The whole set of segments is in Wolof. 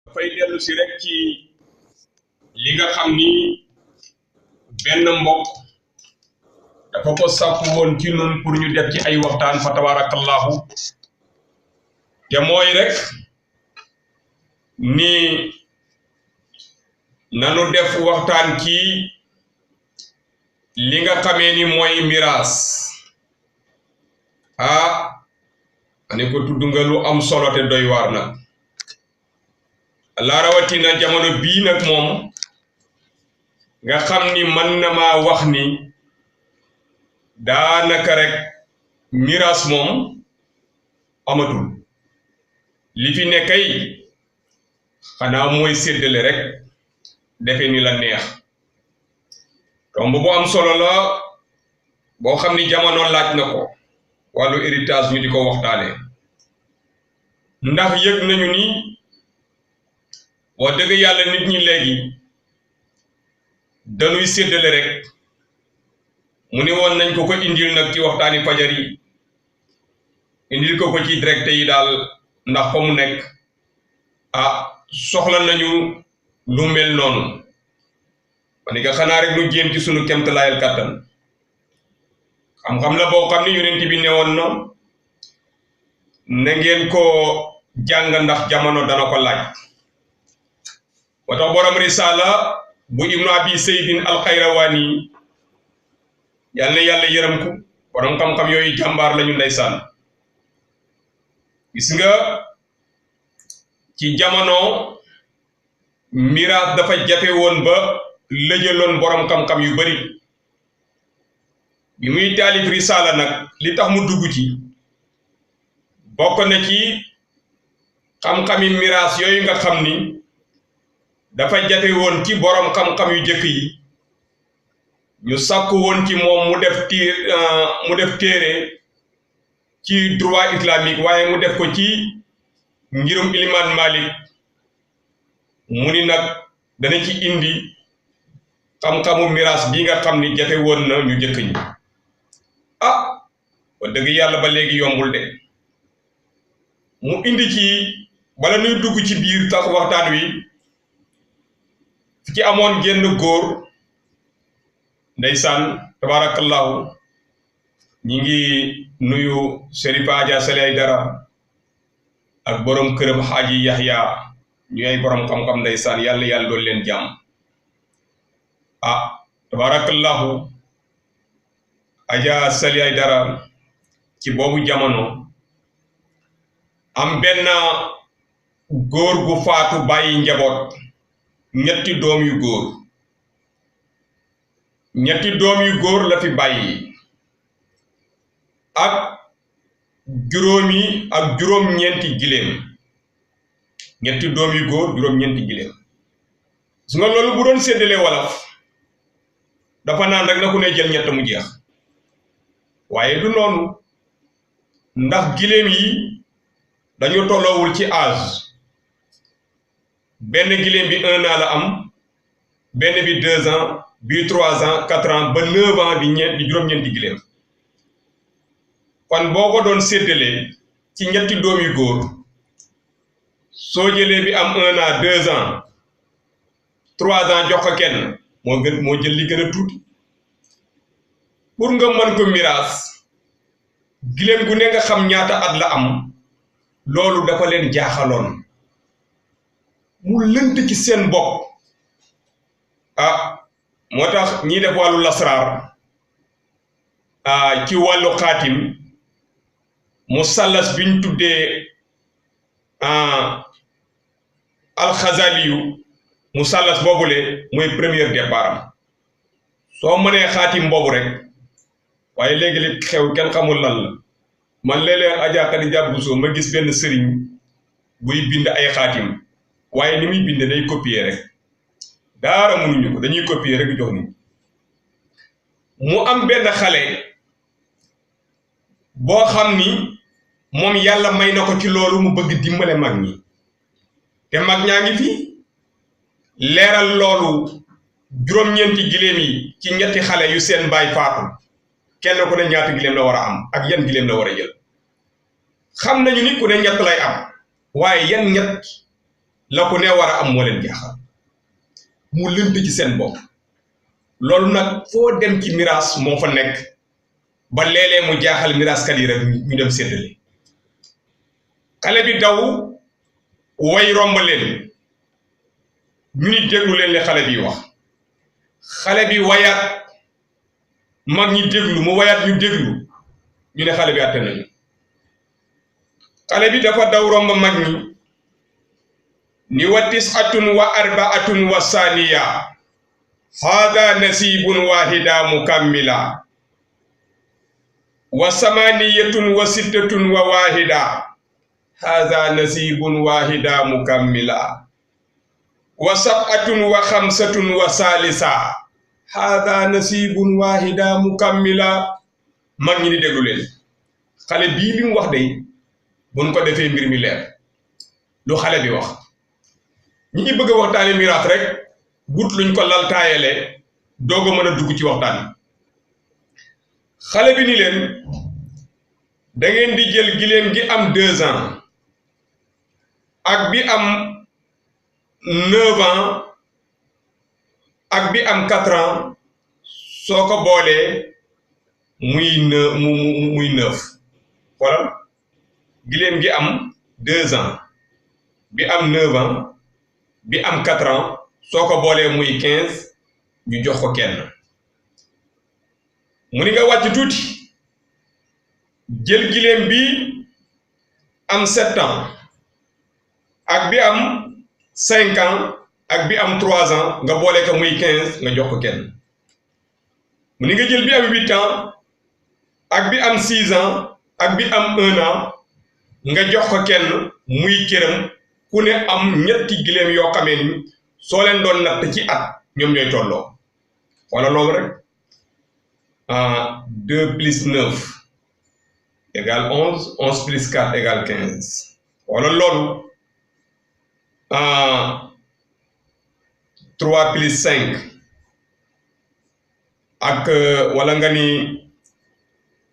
dafay dellu si rek ci li nga xam ni benn mbokk dafa ko sàkku woon ci nun pour ñu def ci ay waxtaan fa tabarakallahu te mooy rek ni nanu def waxtaan ci li nga xamee ni mooy miraas ane ko tudd nga lu am solo te doy waar nag la rawatina jamono bii nag moom nga xam ni mën na maa wax ni daanaka rek miraas moom amatul li fi nekkay xanaa mooy séddale rek defe ni la neex tomb bu am solo la boo xam ni jamono laaj na ko wàllu héritage ñu di ko waxtaane ndax yëg nañu ni wax dëgg yàlla nit ñi léegi dañuy séddale rek mu ni woon nañ ko ko indil nag ci waxtaani fajar yi indil ko ko ci direct yi daal ndax fa mu nekk soxla nañu lu mel noonu ma ni nga xanaa rek nu jéem ci sunu kemtalaayal kàttan xam-xam la boo xam ni yonent bi newoon na ngeen ko jàng ndax jamono dana ko laaj moo tax borom risala bu ibnu abi seydin alxayrawaani yal na yàlla yërëm ko borom xam-xam yooyu jàmbaar lañu ndeysaan gis nga ci jamono miraas dafa jafe woon ba lëjaloon borom xam-xam yu bari bi muy taalif risala nag li tax mu dugg ci bokk na ci xam-xami miraas yooyu nga xam ni dafa jafe woon ci borom xam-xam yu jëkk yi ñu sàkku woon ci moom mu def téere ci droit islamique waaye mu def ko ci ngirum ilimaan Malik mu ni nag dana ci indi xam-xamu miraas bi nga xam ni jafe woon na ñu jëkk ñi wax dëgg yàlla ba léegi yombul de mu indi ci bala nuy dugg ci biir tax waxtaan wi fi ci amoon génn góor ndeysaan tabarakallahu ñi ngi nuyu Serifa Adja Sali Aydara ak borom këram Xaaji Yaxya ñu ay borom xam-xam ndeysaan yàlla doon leen jàmm tabarakallahu Adja Sali Aydara ci boobu jamono am benn góor gu faatu bàyyi njaboot ñetti doom yu góor la fi bàyyi ak juróom-ñeenti giléem ñetti doom yu góor juróom-ñeenti giléem su nga loolu bu doon séddale wolof dafa naan rek na ku ne jël ñett mu jeex waaye du noonu ndax giléem yi dañu tolloowul ci âge benn giléem bi 1 an la am benn bi 2 ans bi 3 ans 4 ans ba 9 ans di juróom-ñeenti giléem kon boo ko doon séddalee ci ñetti doom yu góor soo jëlee bi am 1 an 2 ans 3 ans jox ko kenn moo jël li gën a tuuti pour nga mën ko miraas giléem gu ne nga xam ñaata at la am loolu dafa leen jaaxaloon mu lënt ci seen bopp moo tax ñiy def wàllu lasraar ci wàllu xaatim mu sallas biñ tuddee alxazaliyu mu sallas boobule mooy première départ am soo mënee xaatim boobu rek waaye léegi li xew kenn xamul lan la man léeg-léeg Adja Khadija Bousso ma gis benn sëriñ buy bind ay xaatim waaye ni muy bind day copier rek daara mënuñu ko dañuy copier rek jox ni mu am benn xale boo xam ni moom yàlla may na ko ci loolu mu bëgg dimbale mag ñi te mag ñaa ngi fi leeral loolu juróom-ñeenti giléem yi ci ñetti xale yu seen baay faatu kenn ku ne ñaata giléem la war a am ak yan giléem la war a jël xam nañu ni ku ne ñett lay am waaye yan ñett la ko ne war a am moo leen jaaxal mu lënt ci seen bopp loolu nag foo dem ci miraas moo fa nekk ba léeg-léeg mu jaaxal miraaskat yi rek ñu dem séddale xale bi daw way romb leen ñu ni déglu leen li xale bi wax xale bi wayaat mag ñi déglu mu wayaat ñu déglu ñu ne xale bi àtte nañu xale bi dafa daw romb mag ñi ni wa tis'atun wa arba'atun wa saaniya hada nasibun wahida mukammila wa samaniyatun wa sittatun wa wahida hada nasibun wahida mukammila wa sab'atun wa khamsatun wa salisa hada nasibun wahida mukammila mag ñi ni déglu leen xale bii li mu wax day buñ ko defee mbir mi leer lu xale bi wax ñi ngi bëgg a waxtaane miraas rek but luñ ko lal taayale doog a mën a dugg ci waxtaan xale bi ni leen da ngeen di jël giléem gi am 2 ans ak bi am 9 ans ak bi am 4 ans soo ko boolee muy 9 xoolal giléem gi am 2 ans bi am 9 ans bi am 4 ans soo ko boolee muy 15 ñu jox ko kenn mu ni nga wàcc tuuti jël giléem bi am 7 ans ak bi am 5 ans ak bi am 3 ans nga boole ko muy 15 nga jox ko kenn mu ni nga jël bi am 8 ans ak bi am 6 ans ak bi am 1 an nga jox ko kenn muy këram ku ne am ñetti giléem yoo xamee ni soo leen doon natt ci at ñoom ñooy tolloo wala loolu rek 2 plus 9 égale 11 11 plus 4 égale 15 wala loolu 3 plus 5 ak wala nga ni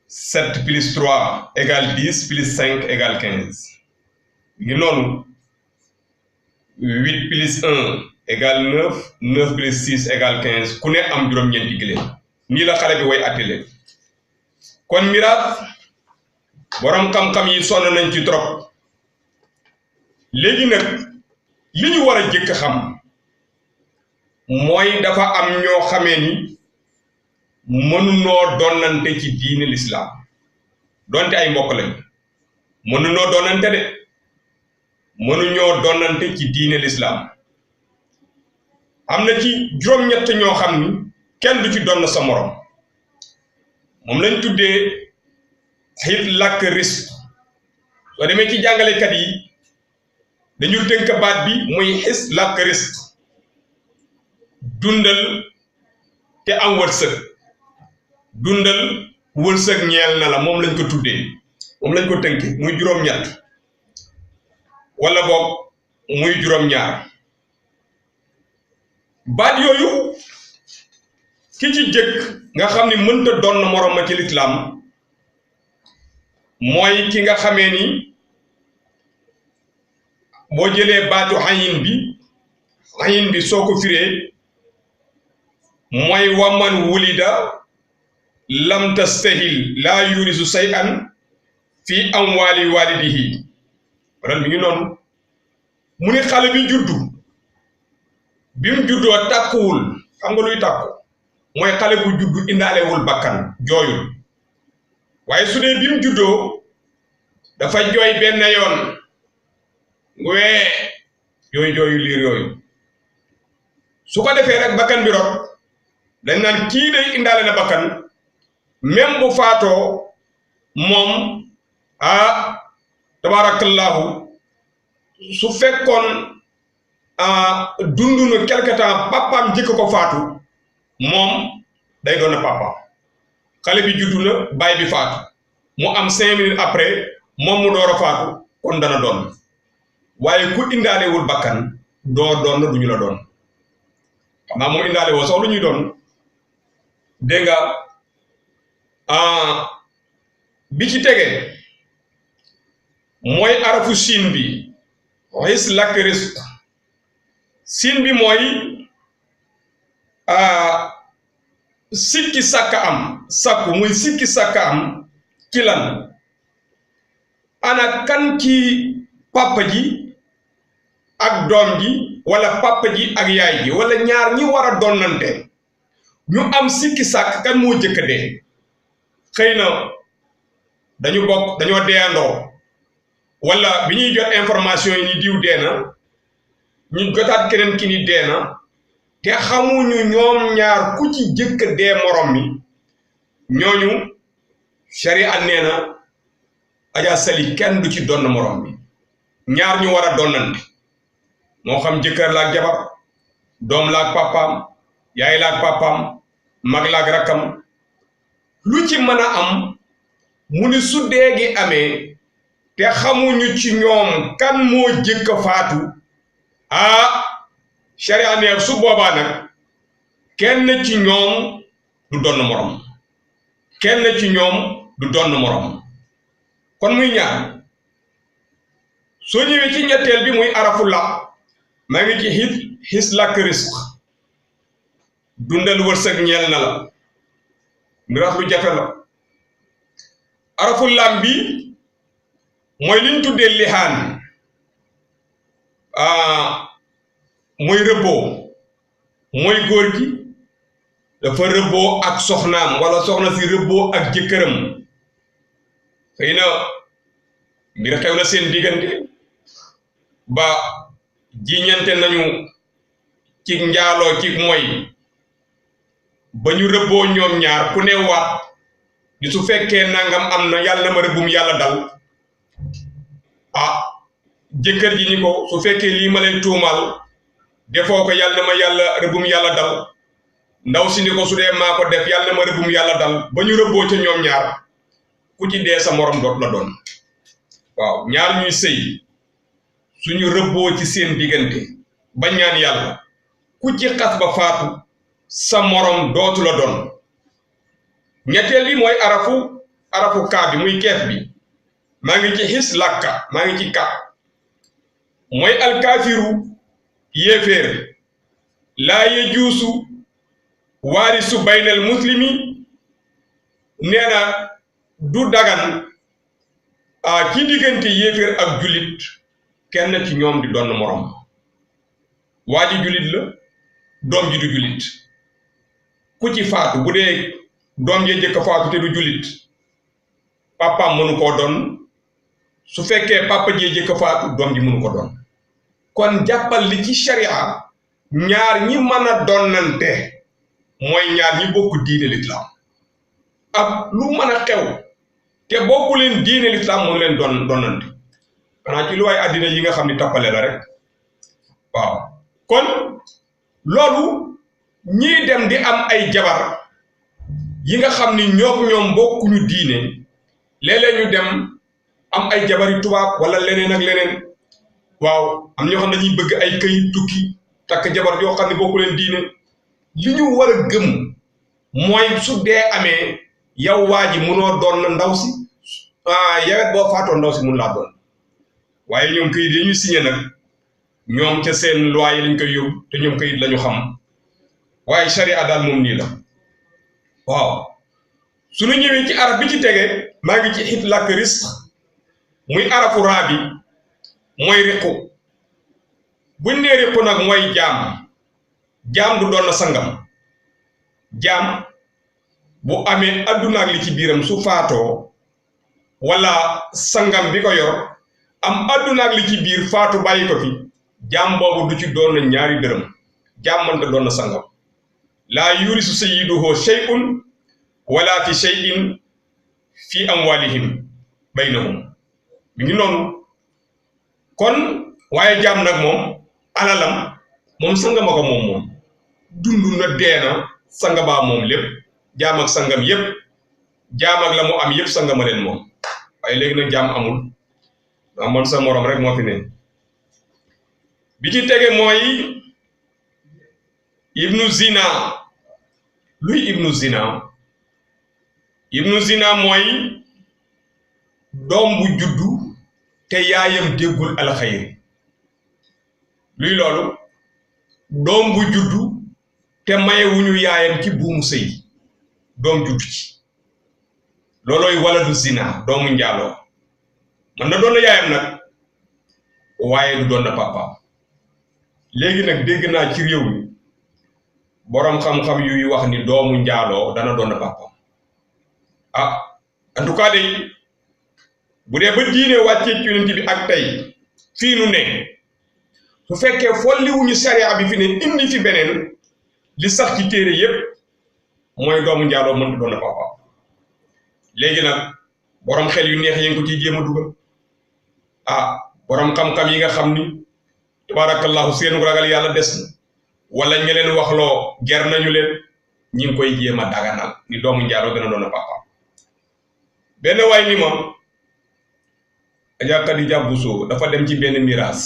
7 plus 3 égale 10 plus 5 égale 15 ngi noonu 8 plus 1 égale 9 9 plus 6 égale 15 ku ne am juróom-ñeenti giléem nii la xale bi way attile kon miraas borom xam-xam yi sonn nañ ci trop léegi nag li ñu war a jëkk xam mooy dafa am ñoo xamee ni mënunoo donnante ci diine lislaam donte ay mbokk lañ mënunoo donnante de mënuñoo donnante ci diine lislaam am na ci juróom-ñett ñoo xam ni kenn du ci donn sa morom moom lañ tuddee xit làkk risque soo demee ci jàngalekat yi dañu tënk baat bi muy xis làkk risque dundal te am wërsëg dundal wërsëg ñeel na la moom lañ ko tuddee moom lañ ko tënke muy juróom-ñett wala boog muy juróom-ñaar baat yooyu ki ci jëkk nga xam ni mënta doon morom ma ci lislaam mooy ki nga xamee ni boo jëlee baatu ayin bi soo ko firee mooy waman wulida lam tastahil laa yurisu shay'an fi amwaali walidihi ren mi ngi noonu mu ni xale bi juddu bi mu juddoo tàkkuwul xam nga luy tàkku mooy xale bu juddu indaalewul bakkan jooyul waaye su dee bi mu juddoo dafa jooy benn yoon wee jooyu liir yooyu su ko defee rek bakkan bi rot dañ naan kii day indaale na bakkan même bu faatoo moom tabarakallahu su fekkoon dund na quelque temps papaam jëkk ko faatu moom day doon na papaam xale bi juddu na baay bi faatu mu am 5 minutes après moom mu door a faatu kon dana doon waaye ku indaalewul bakkan doo doon du ñu la doon xam naa moom indaale woo sax lu ñuy doon dégg nga bi ci tege mooy arafu siin bi xis lakk risque siin bi mooy sikki sàkka am sàkku muy sikki sàkka am ci lan ana kan ci papa ji ak doom ji wala papa ji ak yaay ji wala ñaar ñi war a donnante ñu am sikki sàkk kan moo jëkk dee xëy na dañoo deeyandoo wala bi ñuy jot information yi ni diw dee na ñu jotaat keneen ki ni dee na te xamuñu ñoom ñaar ku ci jëkk dee morom mi ñooñu sharia nee na Adja Sali kenn du ci donn morom bi ñaar ñu war a donnante moo xam jëkkër la ak jabar doom la ak papaam yaay la ak papaam mag la ak rakkam lu ci mën a am mu ni su dee gi amee te xamuñu ci ñoom kan moo jëkk faatu sharia nee su boobaa nag kenn ci ñoom du donn morom kenn ci ñoom du donn morom kon muy ñaar soo ñëwee ci ñetteel bi muy arafu la maa ngi ci xis làkk risq dundal wërsëg ñeel na la miraas lu jafe la arafu lam bi mooy liñ tuddee lihaan mooy rëbboo mooy góor gi dafa rëbboo ak soxnaam wala soxna si rëbboo ak jëkkëram xëy na mbir xew na seen diggante ba jiñante nañu ci njaaloo ci mooy ba ñu rëbboo ñoom ñaar ku ne waat ni su fekkee nangam am na yàlla na ma rëbbum yàlla dal jëkkër ji ni ko su fekkee lii ma lay tuumal defoo ko yàlla na ma yàlla rëbbum yàlla dal ndaw si ni ko su dee maa ko def yàlla na ma rëbbum yàlla dal ba ñu rëbboo ca ñoom ñaar ku ci dee sa morom doot la doon waaw ñaar ñuy sëy suñu rëbboo ci seen diggante ba ñaan yàlla ku ci xas ba faatu sa morom dootu la doon ñetteel bi mooy arafu kaa bi muy keef bi maa ngi ci xis làkka maa ngi ci ka mooy alkaafiru yéeféer laa yejuusu waarisu baynal muslimi nee na du dagan ci diggante yéeféer ak jullit kenn ci ñoom di doon morom waa ji jullit la doom ji du jullit ku ci faatu bu dee doom jee jëkk faatu te du jullit papaam mënu koo doon su fekkee papa jee jëkk faatu doom ji mënu ko doon kon jàppal li ci sharia ñaar ñi mën a donnante mooy ñaar ñi bokk diine lislaam ak lu mën a xew te bokku leen diine lislaam mënu leen donnante xanaa ci lu waay àddina yi nga xam ni tappale la rek waaw kon loolu ñii dem di am ay jabar yi nga xam ni ñoom bokkuñu diine léeg-léeg ñu dem am ay jabari tubaab wala leneen ak leneen waaw am ñoo xam ne dañuy bëgg ay këyit tukki takk jabar yoo xam ne bokku leen diine li ñu war a gëm mooy su dee amee yow waa ji mënoo doon na ndaw si yawet boo faatoo ndaw si mun laa doon waaye ñoom këyit yi ñu signé nag ñoom ca seen loi yi lañ koy yóbbu te ñoom këyit lañu xam waaye sharia daal moom nii la waaw suñu ñëwee ci araf bi ci tege maa ngi ci xit làkk risq muy arafu raa bi mooy riqu buñ nee riqu nag mooy jaam du doon na sangam jaam bu amee adduna ak li ci biiram su faatoo wala sangam bi ko yor am adduna ak li ci biir faatu bàyyi ko fi jaam boobu du ci doon na ñaari dërëm jaam mënta doon na sangam laa yurisu sayyiduhu shay'un wala fi shay'in fi amwalihim baynahum mi ngi noonu kon waaye jaam nag moom alalam moom sangama ko moom dund na dee na sangabaa moom lépp jaam ak sangam yépp jaam ak la mu am yépp sangama leen moom waaye léegi nag jaam amul ndax man sa morom rek moo fi ne bi ci tege mooy ibnu zina luy ibnu zina mooy doom bu juddu te yaayam déggul alxayri luy loolu doom bu juddu te mayewuñu yaayam ci buumu sëy doom juddu ci loolooy waladu zina doomu njaaloo man na doon na yaayam nag waaye du doon na papaam léegi nag dégg naa ci réew mi boroom xam-xam yuy wax ni doomu njaaloo dana doon na papaam ah en tout cas day bu dee ba diine wàccee ci yonent bi ak tey fii nu ne su fekkee folliwuñu sariya bi fi ne indi fi beneen li sax ci téere yépp mooy doomu njaaloo mënta doon na papaam léegi nag boroom xel yu neex yi nga ko ciy jéem a dugal ah boroom xam-xam yi nga xam ni tabarakallahu seen ragal yàlla des na wala ña leen waxloo ger nañu leen ñi ngi koy jéem a daganal ni doomu njaaloo dana doon na papaam benn waay ni ma Adja Khadija Bousso dafa dem ci benn miraas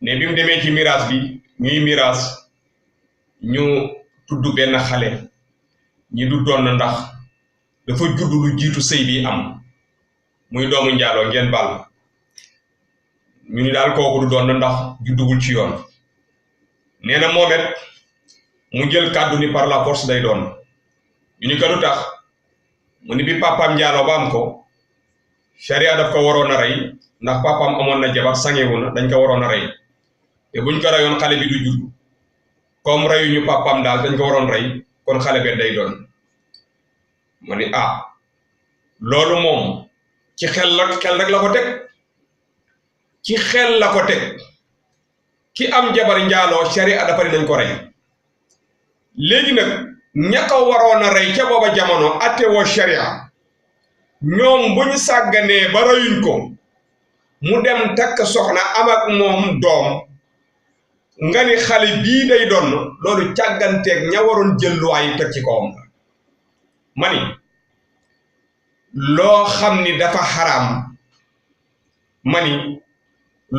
ne bi mu demee ci miraas bi ñuy miraas ñu tudd benn xale ñi du doon ndax dafa judd lu jiitu sëy bi am muy doomu njaaloo ngeen baal ñu ni daal kooku du doon ndax juddugul ci yoon nee na moom it mu jël kàddu ni par la force day doon ñu ni ko lu tax mu ni bi papaam njaaloo ba am ko sharia daf ko waroon a rey ndax papaam amoon na jabar sangewu na dañ ko waroon a rey te buñ ko reyoon xale bi du judd comme reyuñu papaam daal dañ ko waroon rey kon xale bi day doon ma ni ah loolu moom ci xel rek la ko teg ci xel la ko teg ki am jabar njaaloo sharia dafa ni nañ ko rey léegi nag ña ko waroon a rey ca booba jamono atte woo sharia ñoom bu ñu sàgganee ba reyuñ ko mu dem takk soxna am ak moom doom nga ni xale bii day doon loolu càgganteeg ña waroon jël luwaay teg ci kawam la ma ni loo xam ni dafa xaraam ma ni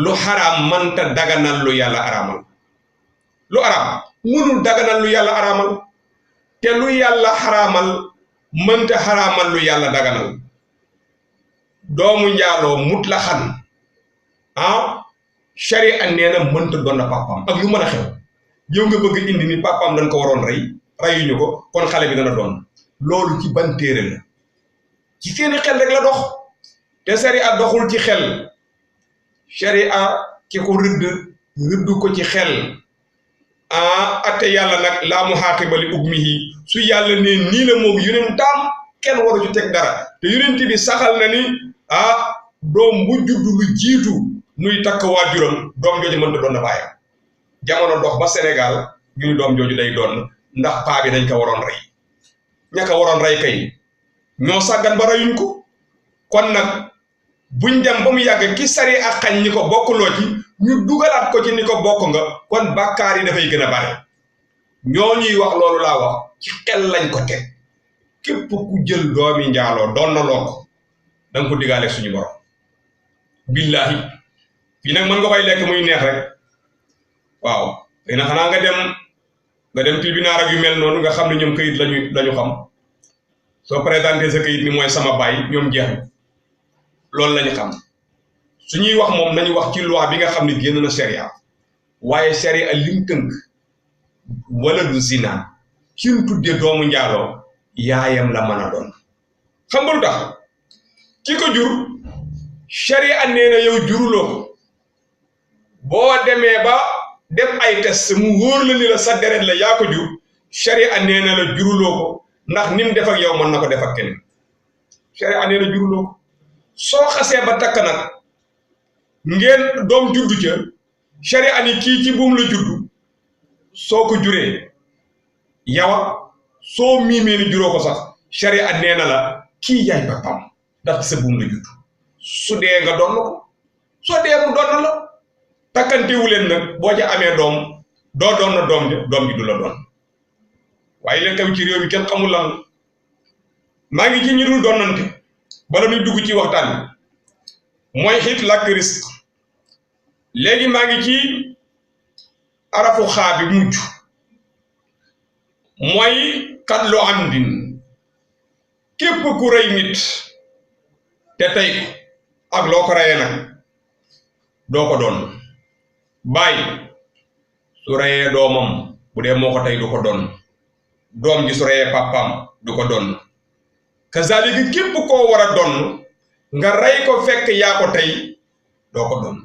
lu xaraam mënta daganal lu yàlla araamal lu araam mënul daganal lu yàlla araamal te lu yàlla xaraamal mënta xaraamal lu yàlla daganal doomu njaaloo mutlaxan sharia nee na mënta doon na papaam ak lu mën a xew yow nga bëgg indi ni papaam dañ ko waroon rey reyuñu ko kon xale bi dana doon loolu ci ban téere la ci seeni xel rek la dox te sharia doxul ci xel sharia ki ko rëdd ko ci xel atte yàlla nag laa mu xaaqiba li ukmihi su yàlla ne nii la moom yonentam kenn waru ci teg dara te yonent bi saxal na ni doom bu juddu lu jiitu muy takk waajuram doom jooju mënta doon na bàyyam jamono dox ba Sénégal ñu ni doom jooju day doon ndax paa bi dañ ko waroon rey ña ko waroon rey kay ñoo sàggan ba reyuñ ko kon nag buñ dem ba mu yàgg ki sari ak xañ ñi ko bokkuloo ci ñu dugalaat ko ci ni ko bokk nga kon bàkkaar yi dafay gën a bare ñoo ñuy wax loolu laa wax ci xel lañ ko teg képp ku jël doomi njaaloo doon na loo ko da nga ko digaale suñu borom billahi fii nag mën nga koy lekk muy neex rek waaw xëy na xanaa nga dem tribunal ak yu mel noonu nga xam ne ñoom këyit lañu xam soo présenté sa këyit ni mooy sama baay ñoom jeex loolu lañu xam suñuy wax moom nañu wax ci loi bi nga xam ne génn na sharia waaye sharia lim tënk wala du zina ci ñu tuddee doomu njaaloo yaayam la mën a doon xam nga lu tax ki ko jur sharia nee na yow juruloo ko boo demee ba def ay test mu wóor la ni la sa deret la yaa ko jur sharia nee na la juruloo ko ndax nim def ak yow mën na ko def ak keneen sharia nee na juruloo ko soo xasee ba takk nag ngeen doom juddu ca sharia ni kii ci buum la juddu soo ko juree yawa soo miimee ni juróo ko sax sharia nee na la kii yaay papam ndax ci sa buum la juddu su dee nga doon ko soo dee mu doon la takkantewu leen nag boo ca amee doom doo doon na doom ji du la doon waaye leen taw ci réew mi kenn xamul lan maa ngi ci ñi dul doonante bala ñuy dugg ci waxtaan mooy xiit làkk risque léegi maa ngi ci arafu xaa bi mujj mooy xatlu amdin képp ku rey nit te tey ko ak loo ko reyee nag doo ko doon bàyyi su reyee doomam bu dee moo ko tey du ko doon doom ji su reyee papaam du ko doon kazalika képp koo war a doon nga rey ko fekk yaa ko tey doo ko doon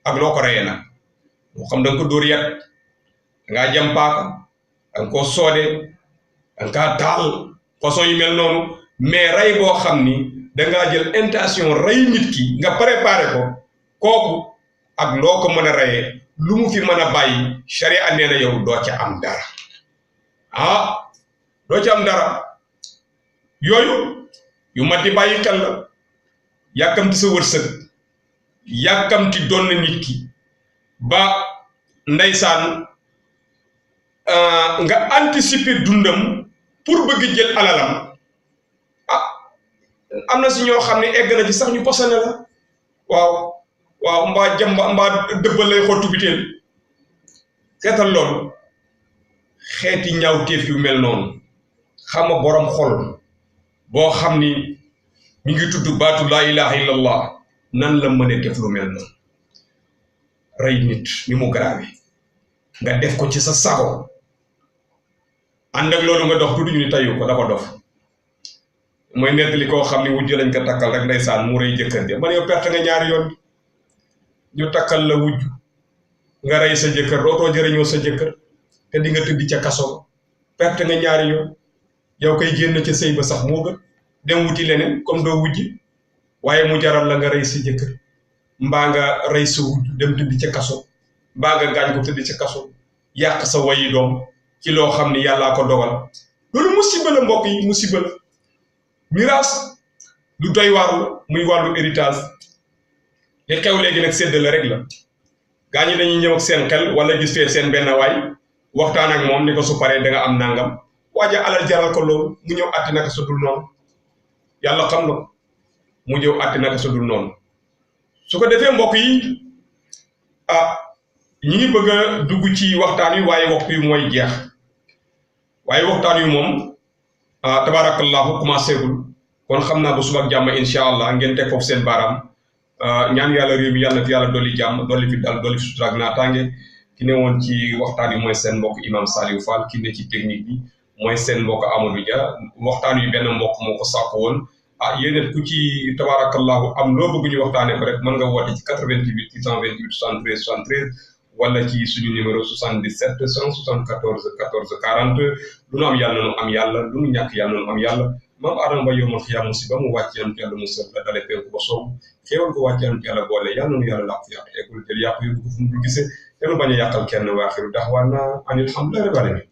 ak loo ko reyee nag moo xam da nga ko dóor yat dangaa jam paaka danga koo soode danga kaa taal façon yu mel noonu mais rey boo xam ni dangaa jël intention rey nit ki nga préparé ko kooku ak loo ko mën a reyee lu mu fi mën a bàyyi sharia nee na yow doo ca am dara doo ca am dara yooyu yu mat di bàyyi xel la yàkkamti sa wërsëg yàkkamti doon na nit ki ba ndeysaan nga anticiper dundam pour bëgg jël alalam am na si ñoo xam ne egg na ci sax ñu posane la waaw mbaa jamba mbaa dëbbal lay xottu biteel seetal loolu xeeti ñaawteef yu mel noonu xama borom xol boo xam ni mi ngi tudd baatu laa ilaha illallah nan la mën a def lu mel noonu rey nit ni mu grave nga def ko ci sa sago ànd ak loolu nga dox tudduñu ni tayu ko dafa dof mooy nettali koo xam ni wujj lañ ko takkal rek ndeysaan mu rey jëkkër ja man yow perte nga ñaari yoon ñu takkal la wujj nga rey sa jëkkër dootoo jëriñoo sa jëkkër te di nga tëdd ca kaso perte nga ñaari yoon yow koy génn ca sëy ba sax moo gën dem wuti leneen comme doo wujj waaye mu jaral la nga rey sa jëkkër mbaa nga rey sa wujj dem tëdd ca kaso mbaa nga gaañ ko tëdd ca kaso yàq sa wayi doom ci loo xam ni yàllaa ko dogal loolu musiba la mbokk yi musiba la miraas lu doy waar la muy wàllu héritage li xew léegi nag séddale rek la gaa ñi dañuy ñëw ak seen xel wala gis fee seen benn waay waxtaan ak moom ni ko su paree da nga am nangam waaja alal jaral ko loolu mu ñëw àtti naka su dul noonu yàlla xam na mu ñëw àtti naka su dul noonu su ko defee mbokk yi ñi ngi bëgg a dugg ci waxtaan wi waaye waxtu wi mooy jeex waaye waxtaan wi moom tabarakallahu commencé gul kon xam naa ba suba ak jàmm incha allah ngeen teg foofu seen baaraam ñaan yàlla réew mi yàlla na fi yàlla dolli jàmm dolli fi dal dolli fi sutura ak naataange ki ne woon ci waxtaan wi mooy seen mbokk imam Saliou Fall ki ne ci technique bi mooy seen mbokk Amadou Dia waxtaan wi benn mbokk moo ko sàkk woon yéen ku ci tabarakallahu am loo bëgg ñu waxtaanee ko rek mën nga woote ci 88 628 73 73 wala ci suñu numéro 77 174 14 40 lu nu am yàlla nu am yàlla lu nu ñàkk yàlla nu am yàlla maam Adama ba yomal xiyaam musiba mu wàcc yant yàlla musal la dale penku ba soow xéewal ko wàcc yant yàlla boole yàlla nu yàlla làq yàq eggul jël yàq yu ko fu mu gisee te nu bañ a yàqal kenn waaxiru daxwaana anil hamdulillahi rabbil alamin